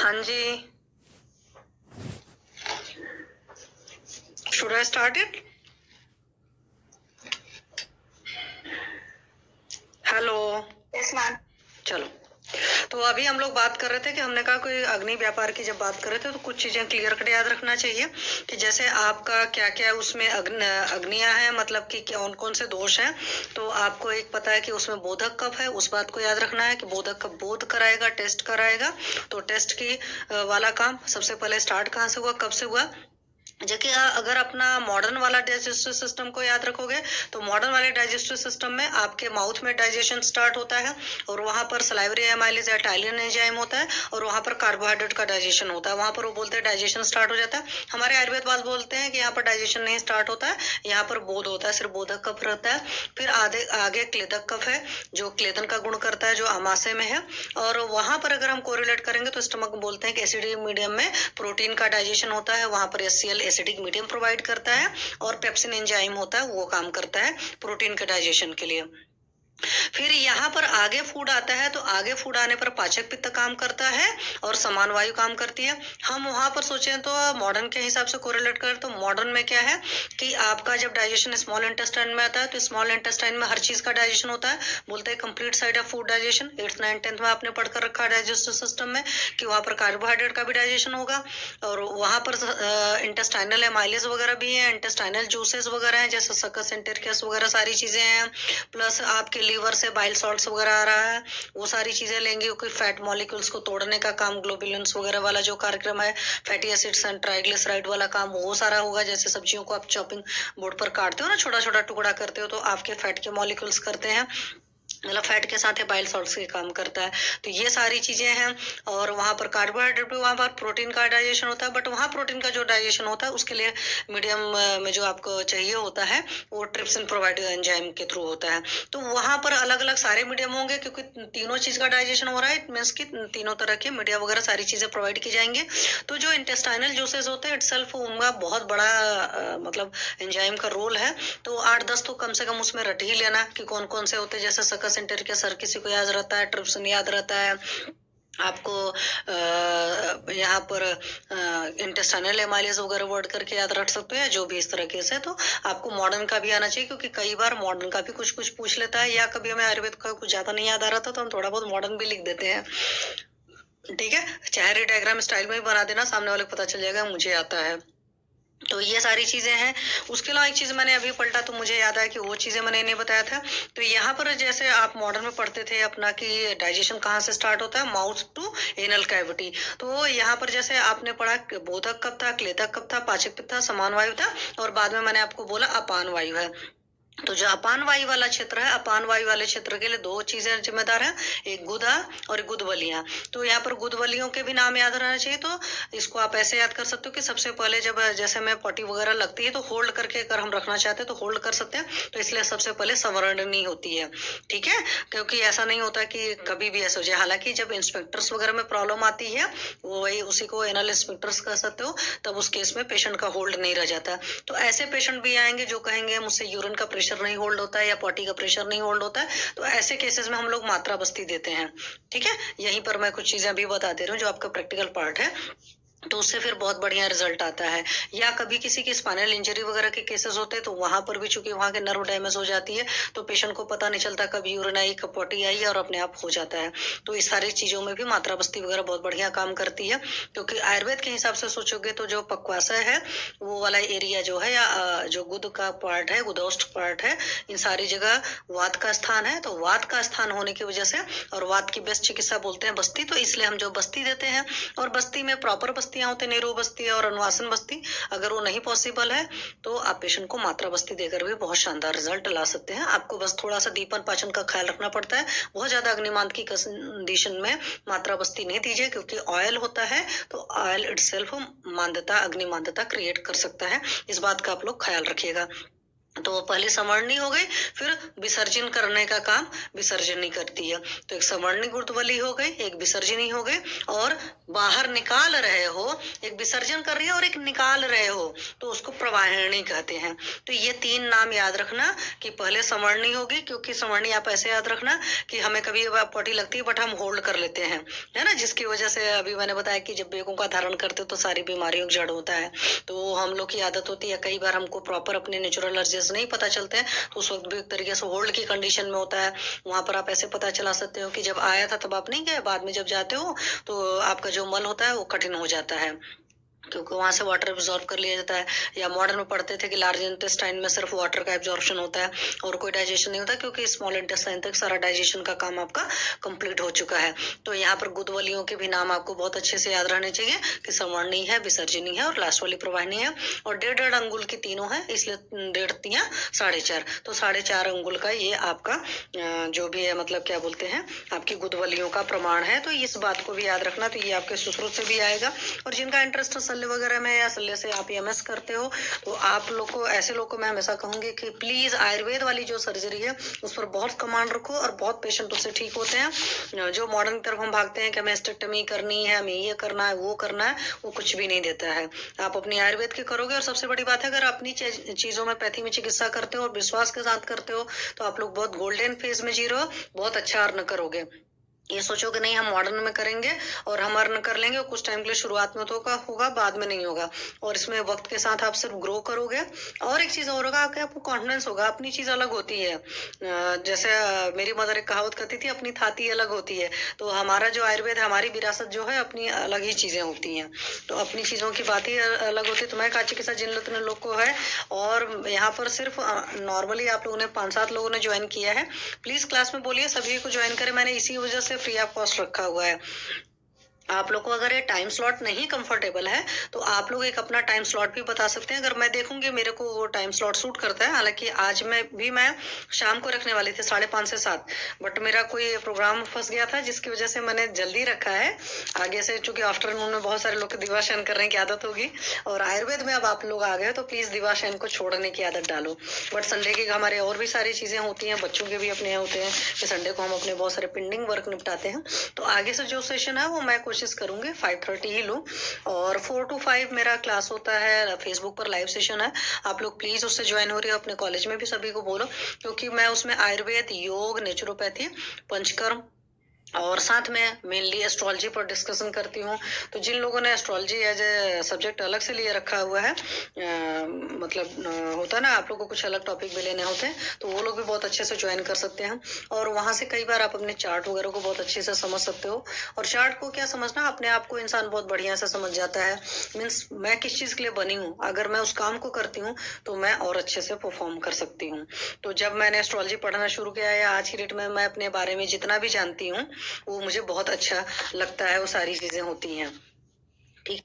हाँ जी, should I start it? Hello. Yes ma'am. चलो, तो अभी हम लोग बात कर रहे थे कि हमने कहा कोई अग्नि व्यापार की जब बात कर रहे थे तो कुछ चीजें क्लियर कट याद रखना चाहिए कि जैसे आपका क्या क्या उसमें अग्नियां हैं, मतलब कि कौन कौन से दोष हैं। तो आपको एक पता है कि उसमें बोधक कब है, उस बात को याद रखना है कि बोधक कब बोध कराएगा, टेस्ट कराएगा। तो टेस्ट की वाला काम सबसे पहले स्टार्ट कहाँ से हुआ, कब से हुआ। जबकि अगर अपना मॉडर्न वाला डाइजेस्टिव सिस्टम को याद रखोगे तो मॉडर्न वाले डाइजेस्टिव सिस्टम में आपके माउथ में डाइजेशन स्टार्ट होता है और वहां पर सलाइवरी एमाइलेज या टाइलिन एंजाइम होता है और वहां पर कार्बोहाइड्रेट का डाइजेशन होता है। वहां पर वो बोलते हैं डाइजेशन स्टार्ट हो जाता है। हमारे आयुर्वेद वाले बोलते हैं कि यहाँ पर डाइजेशन नहीं स्टार्ट होता है, यहाँ पर बोध होता है, सिर्फ बोधक कफ रहता है। फिर आगे क्लेदक कफ है जो क्लेदन का गुण करता है, जो अमाशय में है। और वहां पर अगर हम कोरिलेट करेंगे तो स्टमक बोलते हैं कि एसिडिक मीडियम में प्रोटीन का डाइजेशन होता है, वहां पर एचसीएल एसिडिक मीडियम प्रोवाइड करता है और पेप्सिन एंजाइम होता है, वो काम करता है प्रोटीन के डाइजेशन के लिए। फिर यहाँ पर आगे फूड आता है तो आगे फूड आने पर पाचक पित्त काम करता है और समान वायु काम करती है। हम वहां पर सोचें तो मॉडर्न के हिसाब से कोरिलेट करें तो मॉडर्न में क्या है कि आपका जब डाइजेशन स्मॉल इंटेस्टाइन में आता है तो स्मॉल इंटेस्टाइन में हर चीज का डाइजेशन होता है। बोलते हैं complete side of food digestion. 8th 9th 10th में आपने पढ़कर रखा है डाइजेस्टिव सिस्टम में कि वहां पर कार्बोहाइड्रेट का भी डाइजेशन होगा और वहां पर इंटेस्टाइनल एमाइलेज वगैरह भी है, इंटेस्टाइनल जूसेस वगैरह हैं जैसे सकस एंटेरिकस वगैरह सारी चीजें हैं। प्लस आपके लीवर से बाइल सॉल्ट्स वगैरह आ रहा है, वो सारी चीजें लेंगे क्योंकि फैट मॉलिक्यूल्स को तोड़ने का काम ग्लोबुलिन्स वगैरह वाला जो कार्यक्रम है, फैटी एसिड्स एंड ट्राइग्लिसराइड वाला काम वो सारा होगा। जैसे सब्जियों को आप चॉपिंग बोर्ड पर काटते हो ना, छोटा छोटा टुकड़ा करते हो, तो आपके फैट के मॉलिक्यूल्स करते हैं, मतलब फैट के साथ बाइल सॉल्ट्स के काम करता है। तो ये सारी चीजें हैं। और वहां पर कार्बोहाइड्रेट भी, वहां पर प्रोटीन का डाइजेशन होता है, बट वहां प्रोटीन का जो डाइजेशन होता है उसके लिए मीडियम में जो आपको चाहिए होता है वो ट्रिप्सिन प्रोवाइड एंजाइम के थ्रू होता है। तो वहां पर अलग अलग सारे मीडियम होंगे क्योंकि तीनों चीज का डाइजेशन हो रहा है, इट मीन्स की तीनों तरह के मीडिया वगैरह सारी चीजें प्रोवाइड की जाएंगे। तो जो इंटेस्टाइनल जूसेस होते हैं इटसेल्फ उनका बहुत बड़ा मतलब एंजाइम का रोल है। तो 8-10 तो कम से कम उसमें रट ही लेना कि कौन कौन से होते हैं। जैसे सकस एंटेरिकस हर किसी को याद रहता है, ट्रिप्सिन याद रहता है आपको, यहाँ पर इंटेस्टाइनल एमाइलेज वगैरह वर्ड करके याद रख सकते हो या जो भी इस तरह के से। तो आपको मॉडर्न का भी आना चाहिए क्योंकि कई बार मॉडर्न का भी कुछ कुछ पूछ लेता है, या कभी हमें आयुर्वेद का कुछ ज्यादा नहीं याद आ रहा था तो हम थोड़ा बहुत मॉडर्न भी लिख देते हैं। ठीक है, चाहे डायग्राम स्टाइल में भी बना देना, सामने वाले को पता चल जाएगा मुझे आता है। तो ये सारी चीजें हैं। उसके अलावा एक चीज मैंने अभी पलटा तो मुझे याद आया कि वो चीजें मैंने नहीं बताया था। तो यहाँ पर जैसे आप मॉडर्न में पढ़ते थे अपना कि डाइजेशन कहाँ से स्टार्ट होता है, माउथ टू एनल कैविटी। तो यहाँ पर जैसे आपने पढ़ा बोधक कब था, क्लेदक कब था, पाचक पित्त था, समान वायु था और बाद में मैंने आपको बोला अपान वायु है। तो जो अपान वायु वाला क्षेत्र है, अपान वायु वाले क्षेत्र के लिए दो चीजें जिम्मेदार है, एक गुदा और एक गुदवलियां। तो यहाँ पर गुदवलियों के भी नाम याद रहना चाहिए। तो इसको आप ऐसे याद कर सकते हो कि सबसे पहले जब जैसे में पट्टी वगैरह लगती है तो होल्ड करके अगर हम रखना चाहते हैं तो होल्ड कर सकते हैं। तो इसलिए सबसे पहले संवर्णनी होती है। ठीक है, क्योंकि ऐसा नहीं होता कि कभी भी ऐसा हो जाए। हालांकि जब इंस्पेक्टर्स वगैरह में प्रॉब्लम आती है वो वही उसी को एनल इंस्पेक्टर्स कह सकते हो, तब उस केस में पेशेंट का होल्ड नहीं रह जाता। तो ऐसे पेशेंट भी आएंगे जो कहेंगे मुझसे यूरिन का प्रेशर नहीं होल्ड होता है या पॉटी का प्रेशर नहीं होल्ड होता है। तो ऐसे केसेस में हम लोग मात्रा बस्ती देते हैं। ठीक है, यहीं पर मैं कुछ चीजें अभी बता दे रही हूँ जो आपका प्रैक्टिकल पार्ट है, तो उससे फिर बहुत बढ़िया रिजल्ट आता है। या कभी किसी की स्पाइनल इंजरी वगैरह के केसेस होते हैं तो वहां पर भी चूंकि वहां के नर्व डैमेज हो जाती है तो पेशेंट को पता नहीं चलता कब यूरिन आई कब पॉटी आई और अपने आप हो जाता है। तो इस सारी चीजों में भी मात्रा बस्ती वगैरह बहुत बढ़िया काम करती है। क्योंकि आयुर्वेद के हिसाब से सोचोगे तो जो पक्वाशय है वो वाला एरिया जो है, या जो गुद का पार्ट है, गुदौष्ट पार्ट है, इन सारी जगह वात का स्थान है। तो वात का स्थान होने की वजह से, और वात की बेस्ट चिकित्सा बोलते हैं बस्ती, तो इसलिए हम जो बस्ती देते हैं, और बस्ती में प्रॉपर बस्तियां होती है, नीरो बस्ती और अनुवासन बस्ती। अगर वो नहीं पॉसिबल है तो आप पेशेंट को मात्रा बस्ती देकर भी बहुत शानदार रिजल्ट ला सकते हैं। आपको बस थोड़ा सा दीपन पाचन का ख्याल रखना पड़ता है। बहुत ज्यादा अग्निमांद की कंडीशन में मात्रा बस्ती नहीं दीजिए क्योंकि ऑयल होता है तो ऑयल इटसेल्फ मांदता, अग्निमांदता क्रिएट कर सकता है। इस बात का आप लोग ख्याल रखिएगा। तो वो पहले संवर्णी हो गई, फिर विसर्जन करने का काम विसर्जनी करती है। तो एक संवर्णी गुरुत्वली हो गई, एक विसर्जनी हो गई, और बाहर निकाल रहे हो, एक विसर्जन कर रही है और एक निकाल रहे हो, तो उसको प्रवाहिणी कहते हैं। तो ये तीन नाम याद रखना कि पहले संवर्णी होगी, क्योंकि संवर्णी आप ऐसे याद रखना कि हमें कभी पटी लगती है बट हम होल्ड कर लेते हैं, है ना, जिसकी वजह से अभी मैंने बताया कि जब बेगों का धारण करते हो तो सारी बीमारियों की जड़ होता है। तो हम लोग की आदत होती है, कई बार हमको प्रॉपर अपने नेचुरल अर्जेस नहीं पता चलते हैं, तो उस वक्त भी एक तरीके से होल्ड की कंडीशन में होता है। वहां पर आप ऐसे पता चला सकते हो कि जब आया था तब आप नहीं गए, बाद में जब जाते हो तो आपका जो मल होता है वो कठिन हो जाता है, क्योंकि वहां से वाटर एब्जॉर्ब कर लिया जाता है। या मॉडर्न में पढ़ते थे कि लार्ज इंटेस्टाइन में सिर्फ वाटर का एब्जॉर्प्शन होता है और कोई डाइजेशन नहीं होता, क्योंकि स्मॉल इंटेस्टाइन तक सारा डाइजेशन का काम आपका कंप्लीट हो चुका है। तो यहाँ पर गुदवलियों के भी नाम आपको बहुत अच्छे से याद रहने चाहिए कि संवर्णी है, विसर्जनी है और लास्ट वाली प्रवाहिनी है। और 1.5 अंगुल की तीनों है, इसलिए 1.5 4.5, तो 4.5 अंगुल का ये आपका जो भी है, मतलब क्या बोलते हैं, आपकी गुदवलियों का प्रमाण है। तो इस बात को भी याद रखना। तो ये आपके सुश्रुत से भी आएगा। और जिनका इंटरेस्ट शल्य वगैरह में या शल्य से आप एमएस करते हो, तो आप लोग को, ऐसे लोग को मैं हमेशा कहूंगी कि प्लीज आयुर्वेद वाली जो सर्जरी है उस पर बहुत कमांड रखो, और बहुत पेशेंट उससे ठीक होते हैं। जो मॉडर्न की तरफ हम भागते हैं कि हमें स्टेक्टमी करनी है, हमें ये करना है, वो करना है, वो कुछ भी नहीं देता है। आप अपनी आयुर्वेद की करोगे, और सबसे बड़ी बात है, अगर अपनी चीजों में पैथी में चिकित्सा करते हो और विश्वास के साथ करते हो, तो आप लोग बहुत गोल्डन फेज में जी रहे हो, बहुत अच्छा अर्न करोगे। ये सोचो कि नहीं हम मॉडर्न में करेंगे और हम अर्न कर लेंगे, और कुछ टाइम के लिए शुरुआत में तो होगा, बाद में नहीं होगा। और इसमें वक्त के साथ आप सिर्फ ग्रो करोगे। और एक चीज और होगा, आपको कॉन्फिडेंस होगा। अपनी चीज अलग होती है। जैसे मेरी मदर एक कहावत कहती थी, अपनी थाती अलग होती है। तो हमारा जो आयुर्वेद है, हमारी विरासत जो है, अपनी अलग ही चीजें होती हैं। तो अपनी चीजों की बात ही अलग होती है। तो मैं काची के साथ जिन लोग को है, और यहाँ पर सिर्फ नॉर्मली आप लोगों ने 5-7 लोगों ने ज्वाइन किया है, प्लीज क्लास में बोलिए सभी को ज्वाइन करें। मैंने इसी वजह से फ्री ऑफ कॉस्ट रखा हुआ है। आप लोग को अगर ये टाइम स्लॉट नहीं कंफर्टेबल है, तो आप लोग एक अपना टाइम स्लॉट भी बता सकते हैं। अगर मैं देखूंगी मेरे को वो टाइम स्लॉट सूट करता है, हालांकि आज मैं शाम को रखने वाली थी 5:30 से 7, बट मेरा कोई प्रोग्राम फंस गया था, जिसकी वजह से मैंने जल्दी रखा है। आगे से चूंकि आफ्टरनून में बहुत सारे लोग दिवाशन करने की आदत होगी, और आयुर्वेद में अब आप लोग आ गए, तो प्लीज दिवाशन को छोड़ने की आदत डालो। बट संडे की हमारे और भी सारी चीजें होती हैं, बच्चों के भी अपने होते हैं कि संडे को हम अपने बहुत सारे पेंडिंग वर्क निपटाते हैं। तो आगे से जो सेशन है वो मैं कोशिश करूंगी 5:30 ही लूं, और 4 to 5 मेरा क्लास होता है, फेसबुक पर लाइव सेशन है। आप लोग प्लीज उससे ज्वाइन हो रही हो, अपने कॉलेज में भी सभी को बोलो, क्योंकि मैं उसमें आयुर्वेद, योग, नेचुरोपैथी, पंचकर्म और साथ में मेनली एस्ट्रोलॉजी पर डिस्कशन करती हूँ। तो जिन लोगों ने एस्ट्रोलॉजी एज ए सब्जेक्ट अलग से लिए रखा हुआ है, मतलब होता है ना, आप लोगों को कुछ अलग टॉपिक भी लेने होते हैं, तो वो लोग भी बहुत अच्छे से ज्वाइन कर सकते हैं। और वहां से कई बार आप अपने चार्ट वगैरह को बहुत अच्छे से समझ सकते हो। और चार्ट को क्या समझना, अपने आप को इंसान बहुत बढ़िया से समझ जाता है। मीन्स मैं किस चीज के लिए बनी हूँ, अगर मैं उस काम को करती हूँ तो मैं और अच्छे से परफॉर्म कर सकती हूँ। तो जब मैंने एस्ट्रोलॉजी पढ़ना शुरू किया, या आज की डेट में मैं अपने बारे में जितना भी जानती हूँ, वो मुझे बहुत अच्छा लगता है, वो सारी चीजें होती हैं। ठीक।